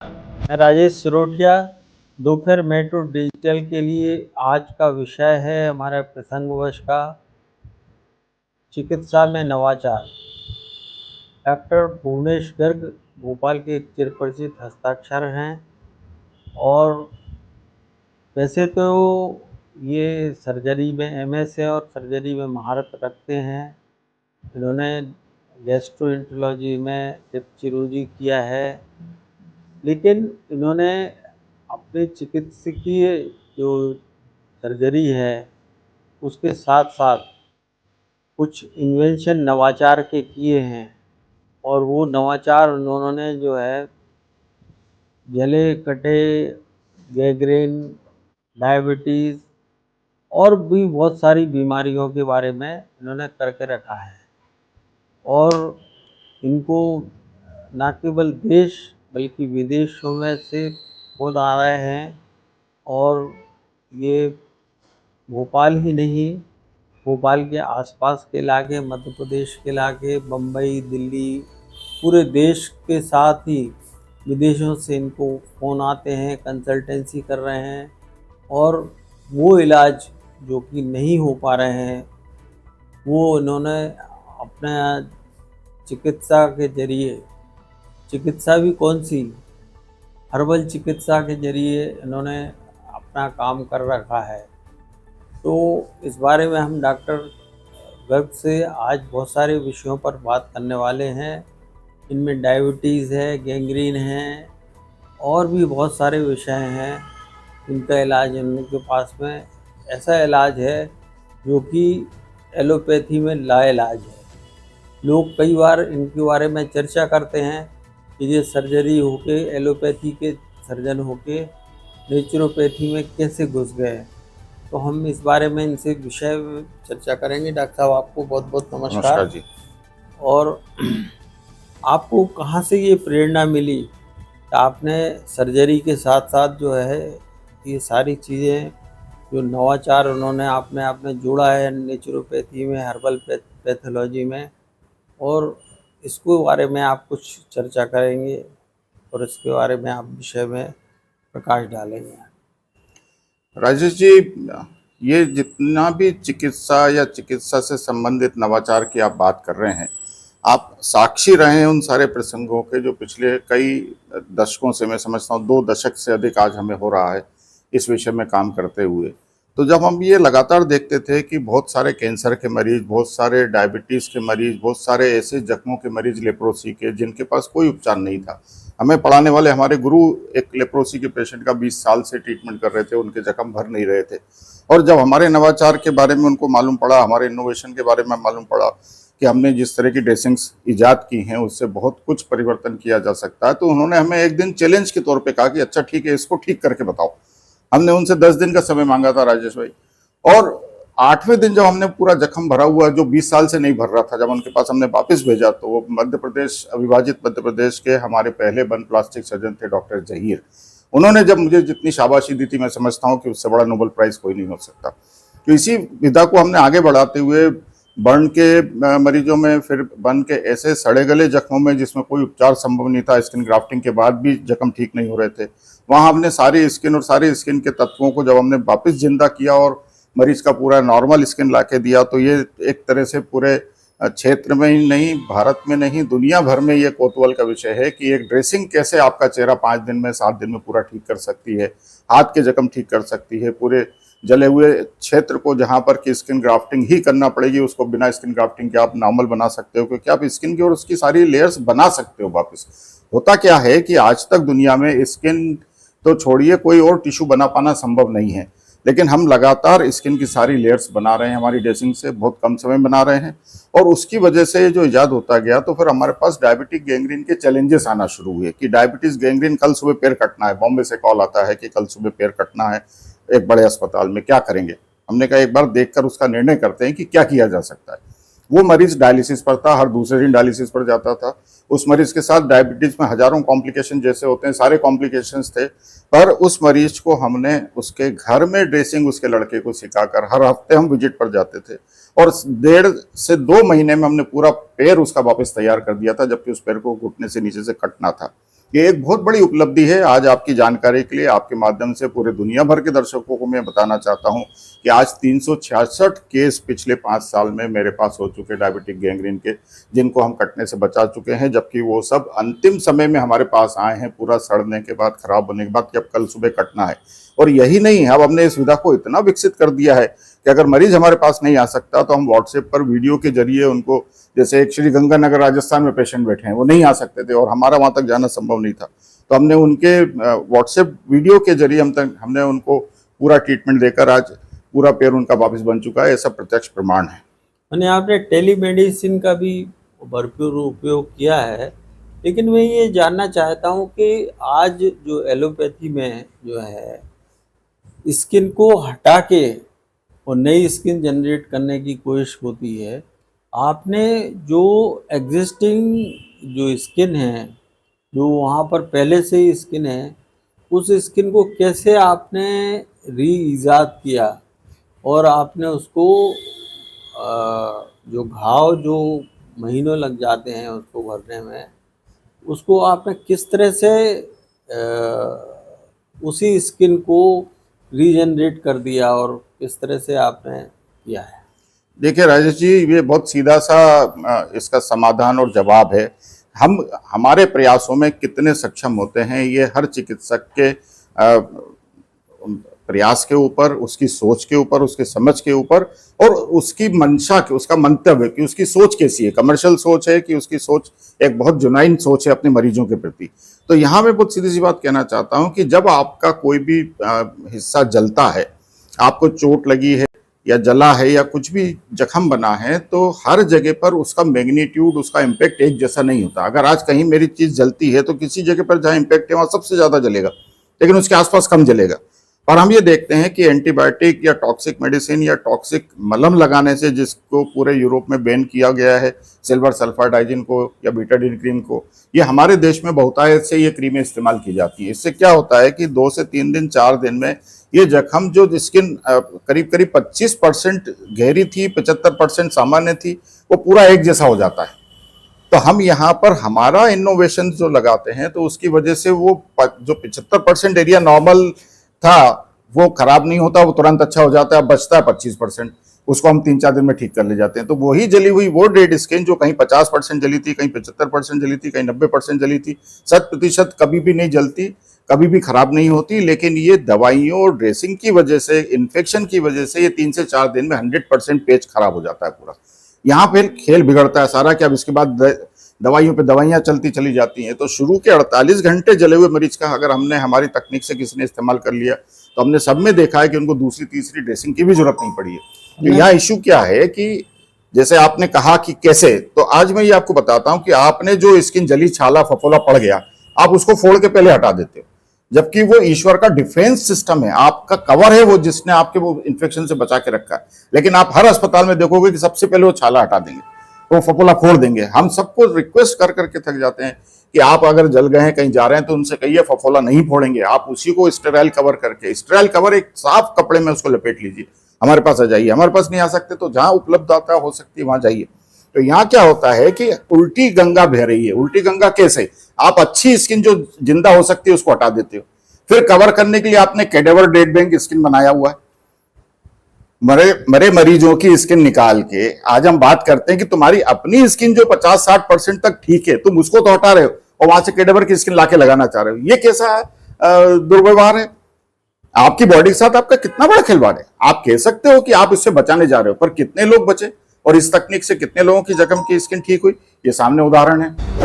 मैं राजेश सिरोठिया। दोपहर metro digital के लिए आज का विषय है हमारा प्रसंगवश का चिकित्सा में नवाचार। डॉक्टर भुवनेश गर्ग भोपाल के एक चिरपरिचित हस्ताक्षर हैं और वैसे तो ये सर्जरी में एमएस है और सर्जरी में महारत रखते हैं। इन्होंने गैस्ट्रोएंटरोलॉजी में चिरूजी किया है, लेकिन इन्होंने अपने चिकित्सकीय जो सर्जरी है उसके साथ साथ कुछ इन्वेंशन नवाचार के किए हैं और वो नवाचार उन्होंने जो है जले कटे, गैंग्रीन, डायबिटीज़ और भी बहुत सारी बीमारियों के बारे में इन्होंने करके रखा है। और इनको न केवल देश बल्कि विदेशों में से खोज आ रहे हैं और ये भोपाल ही नहीं, भोपाल के आसपास के इलाके, मध्य प्रदेश के इलाके, बम्बई, दिल्ली, पूरे देश के साथ ही विदेशों से इनको फ़ोन आते हैं, कंसल्टेंसी कर रहे हैं और वो इलाज जो कि नहीं हो पा रहे हैं वो इन्होंने अपने चिकित्सा के ज़रिए, चिकित्सा भी कौन सी, हर्बल चिकित्सा के ज़रिए इन्होंने अपना काम कर रखा है। तो इस बारे में हम डॉक्टर गर्ग से आज बहुत सारे विषयों पर बात करने वाले हैं। इनमें डायबिटीज़ है, गैंग्रीन है और भी बहुत सारे विषय हैं। इनका इलाज इनके पास में ऐसा इलाज है जो कि एलोपैथी में लाइलाज है। लोग कई बार इनके बारे में चर्चा करते हैं कि ये सर्जरी होके, एलोपैथी के सर्जन होके नेचुरोपैथी में कैसे घुस गए। तो हम इस बारे में इनसे विषय चर्चा करेंगे। डॉक्टर साहब, आपको बहुत बहुत नमस्कार। नमस्कार जी। और आपको कहाँ से ये प्रेरणा मिली कि आपने सर्जरी के साथ साथ जो है ये सारी चीज़ें जो नवाचार उन्होंने आपने जोड़ा है नेचुरोपैथी में, हर्बल पैथोलॉजी में, और इसको बारे में आप कुछ चर्चा करेंगे और इसके बारे में आप विषय में प्रकाश डालेंगे। राजेश जी, ये जितना भी चिकित्सा या चिकित्सा से संबंधित नवाचार की आप बात कर रहे हैं, आप साक्षी रहे हैं उन सारे प्रसंगों के जो पिछले कई दशकों से, मैं समझता हूँ 2 दशक से अधिक आज हमें हो रहा है इस विषय में काम करते हुए। तो जब हम ये लगातार देखते थे कि बहुत सारे कैंसर के मरीज, बहुत सारे डायबिटीज़ के मरीज, बहुत सारे ऐसे जख्मों के मरीज लेप्रोसी के जिनके पास कोई उपचार नहीं था। हमें पढ़ाने वाले हमारे गुरु एक लेप्रोसी के पेशेंट का 20 साल से ट्रीटमेंट कर रहे थे, उनके जख्म भर नहीं रहे थे। और जब हमारे नवाचार के बारे में उनको मालूम पड़ा, हमारे इनोवेशन के बारे में मालूम पड़ा कि हमने जिस तरह की ड्रेसिंग्स ईजाद की हैं उससे बहुत कुछ परिवर्तन किया जा सकता है, तो उन्होंने हमें एक दिन चैलेंज के तौर पे कहा कि अच्छा ठीक है, इसको ठीक करके बताओ। हमने उनसे 10 दिन का समय मांगा था राजेश भाई, और 8वें दिन जब हमने पूरा जख्म भरा हुआ जो 20 साल से नहीं भर रहा था, जब उनके पास हमने वापस भेजा, तो वो मध्य प्रदेश, अविभाजित मध्य प्रदेश के हमारे पहले बन प्लास्टिक सर्जन थे डॉक्टर जहीर। उन्होंने जब मुझे जितनी शाबाशी दी थी, मैं समझता हूँ कि उससे बड़ा नोबेल प्राइज कोई नहीं हो सकता। तो इसी विधा को हमने आगे बढ़ाते हुए बर्न के मरीजों में, फिर बर्न के ऐसे सड़े गले जख्मों में जिसमें कोई उपचार संभव नहीं था, स्किन ग्राफ्टिंग के बाद भी जख्म ठीक नहीं हो रहे थे, वहाँ हमने सारी स्किन और सारे स्किन के तत्वों को जब हमने वापस जिंदा किया और मरीज का पूरा नॉर्मल स्किन ला के दिया, तो ये एक तरह से पूरे क्षेत्र में ही नहीं, भारत में नहीं, दुनिया भर में ये कौतूहल का विषय है कि एक ड्रेसिंग कैसे आपका चेहरा 5 दिन में, 7 दिन में पूरा ठीक कर सकती है, हाथ के जख्म ठीक कर सकती है, पूरे जले हुए क्षेत्र को जहाँ पर कि स्किन ग्राफ्टिंग ही करना पड़ेगी उसको बिना स्किन ग्राफ्टिंग के आप नॉर्मल बना सकते हो, क्योंकि आप स्किन की और उसकी सारी लेयर्स बना सकते हो वापस। होता क्या है कि आज तक दुनिया में स्किन तो छोड़िए, कोई और टिश्यू बना पाना संभव नहीं है, लेकिन हम लगातार स्किन की सारी लेयर्स बना रहे हैं, हमारी ड्रेसिंग से बहुत कम समय बना रहे हैं, और उसकी वजह से जो इजाद होता गया, तो फिर हमारे पास डायबिटिक गैंग्रीन के चैलेंजेस आना शुरू हुए कि डायबिटीज गैंग्रीन, कल सुबह पैर कटना है, बॉम्बे से कॉल आता है कि कल सुबह पैर कटना है एक बड़े अस्पताल में, क्या करेंगे। हमने कहा एक बार देखकर उसका निर्णय करते हैं कि क्या किया जा सकता है। वो मरीज डायलिसिस पर था, हर दूसरे दिन डायलिसिस पर जाता था। उस मरीज के साथ डायबिटीज में हजारों कॉम्प्लिकेशन जैसे होते हैं, सारे कॉम्प्लिकेशंस थे, पर उस मरीज को हमने उसके घर में ड्रेसिंग उसके लड़के को सिखाकर, हर हफ्ते हम विजिट पर जाते थे, और 1.5 से 2 महीने में हमने पूरा पैर उसका वापस तैयार कर दिया था, जबकि उस पैर को घुटने से नीचे से कटना था। ये एक बहुत बड़ी उपलब्धि है। आज आपकी जानकारी के लिए आपके माध्यम से पूरे दुनिया भर के दर्शकों को मैं बताना चाहता हूं कि आज 366 केस पिछले 5 साल में मेरे पास हो चुके डायबिटिक गैंग्रीन के, जिनको हम कटने से बचा चुके हैं, जबकि वो सब अंतिम समय में हमारे पास आए हैं पूरा सड़ने के बाद, खराब होने के बाद, कि अब कल सुबह कटना है। और यही नहीं, अब हमने इस सुविधा को इतना विकसित कर दिया है कि अगर मरीज हमारे पास नहीं आ सकता तो हम व्हाट्सएप पर वीडियो के जरिए उनको, जैसे एक श्री गंगानगर राजस्थान में पेशेंट बैठे हैं, वो नहीं आ सकते थे और हमारा वहां तक जाना संभव नहीं था, तो हमने उनके व्हाट्सएप वीडियो के जरिए हमने उनको पूरा ट्रीटमेंट देकर आज पूरा पैर उनका वापस बन चुका है। ऐसा प्रत्यक्ष प्रमाण है। मैंने आपने टेलीमेडिसिन का भी भरपूर उपयोग किया है, लेकिन मैं ये जानना चाहता हूँ कि आज जो एलोपैथी में जो है स्किन को हटा के और नई स्किन जनरेट करने की कोशिश होती है, आपने जो एग्जिस्टिंग जो स्किन है, जो वहाँ पर पहले से ही स्किन है, उस स्किन को कैसे आपने री ईजाद किया और आपने उसको जो घाव जो महीनों लग जाते हैं उसको भरने में, उसको आपने किस तरह से उसी स्किन को रीजनरेट कर दिया और किस तरह से आपने किया है? देखिए राजेश जी, ये बहुत सीधा सा इसका समाधान और जवाब है। हम हमारे प्रयासों में कितने सक्षम होते हैं, ये हर चिकित्सक के प्रयास के ऊपर, उसकी सोच के ऊपर, उसके समझ के ऊपर और उसकी मंशा के, उसका मंतव्य कि उसकी सोच कैसी है, कमर्शियल सोच है कि उसकी सोच एक बहुत जुनाइन सोच है अपने मरीजों के प्रति। तो यहाँ मैं बहुत सीधी सी बात कहना चाहता हूँ कि जब आपका कोई भी हिस्सा जलता है, आपको चोट लगी है या जला है या कुछ भी जख्म बना है, तो हर जगह पर उसका मैग्नीट्यूड, उसका इम्पैक्ट एक जैसा नहीं होता। अगर आज कहीं मेरी चीज जलती है तो किसी जगह पर जहाँ इम्पैक्ट है वहाँ सबसे ज्यादा जलेगा, लेकिन उसके आसपास कम जलेगा। और हम ये देखते हैं कि एंटीबायोटिक या टॉक्सिक मेडिसिन या टॉक्सिक मलम लगाने से, जिसको पूरे यूरोप में बैन किया गया है, सिल्वर सल्फाडाइजिन को या बीटाडीन क्रीम को, ये हमारे देश में बहुतायत से ये क्रीमें इस्तेमाल की जाती हैं। इससे क्या होता है कि 2 से 3 दिन 4 दिन में ये जख्म, जो स्किन करीब करीब 25% गहरी थी, 75% सामान्य थी, वो पूरा एक जैसा हो जाता है। तो हम यहाँ पर हमारा इनोवेशन जो लगाते हैं, तो उसकी वजह से वो जो 75% एरिया नॉर्मल था वो खराब नहीं होता, वो तुरंत अच्छा हो जाता है। बचता है 25%, उसको हम 3-4 दिन में ठीक कर ले जाते हैं। तो वही जली हुई वो डेड स्किन जो कहीं 50% जली थी, कहीं 75% जली थी, कहीं 90% जली थी, 100% कभी भी नहीं जलती, कभी भी खराब नहीं होती। लेकिन ये दवाइयों और ड्रेसिंग की वजह से, इन्फेक्शन की वजह से ये 3 से 4 दिन में 100% पेज खराब हो जाता है पूरा। यहाँ फिर खेल बिगड़ता है सारा कि अब इसके बाद दवाइयों पे दवाइयाँ चलती चली जाती हैं। तो शुरू के 48 घंटे जले हुए मरीज का अगर हमने हमारी तकनीक से किसी ने इस्तेमाल कर लिया, तो हमने सब में देखा है कि उनको दूसरी तीसरी ड्रेसिंग की भी जरूरत नहीं पड़ी है। तो यहाँ इश्यू क्या है कि जैसे आपने कहा कि कैसे, तो आज मैं ये आपको बताता हूँ कि आपने जो स्किन जली, छाला फफोला पड़ गया, आप उसको फोड़ के पहले हटा देते हो, जबकि वो ईश्वर का डिफेंस सिस्टम है, आपका कवर है वो, जिसने आपके वो इन्फेक्शन से बचा के रखा है। लेकिन आप हर अस्पताल में देखोगे कि सबसे पहले वो छाला हटा देंगे, वो फफोला फोड़ देंगे। हम सबको रिक्वेस्ट कर करके थक जाते हैं कि आप अगर जल गए हैं, कहीं जा रहे हैं, तो उनसे कहिए फफोला नहीं फोड़ेंगे, आप उसी को स्टेराइल कवर करके, स्टेराइल कवर एक साफ कपड़े में उसको लपेट लीजिए, हमारे पास आ जाइए। हमारे पास नहीं आ सकते तो जहां उपलब्धता हो सकती है वहां जाइए। तो यहाँ क्या होता है कि उल्टी गंगा बह रही है। उल्टी गंगा कैसे? आप अच्छी स्किन जो जिंदा हो सकती है उसको हटा देते हो, फिर कवर करने के लिए आपने कैडेवर डेड बैंक स्किन बनाया हुआ है, मरे मरीजों की स्किन निकाल के। आज हम बात करते हैं कि तुम्हारी अपनी स्किन जो 50-60% तक ठीक है, तुम उसको तो हटा रहे हो और वहां से कैडेवर की स्किन लाके लगाना चाह रहे हो। ये कैसा दुर्व्यवहार है? आपकी बॉडी के साथ आपका कितना बड़ा खिलवाड़ है। आप कह सकते हो कि आप इससे बचाने जा रहे हो, पर कितने लोग बचे और इस तकनीक से कितने लोगों की जख्म की स्किन ठीक हुई, ये सामने उदाहरण है।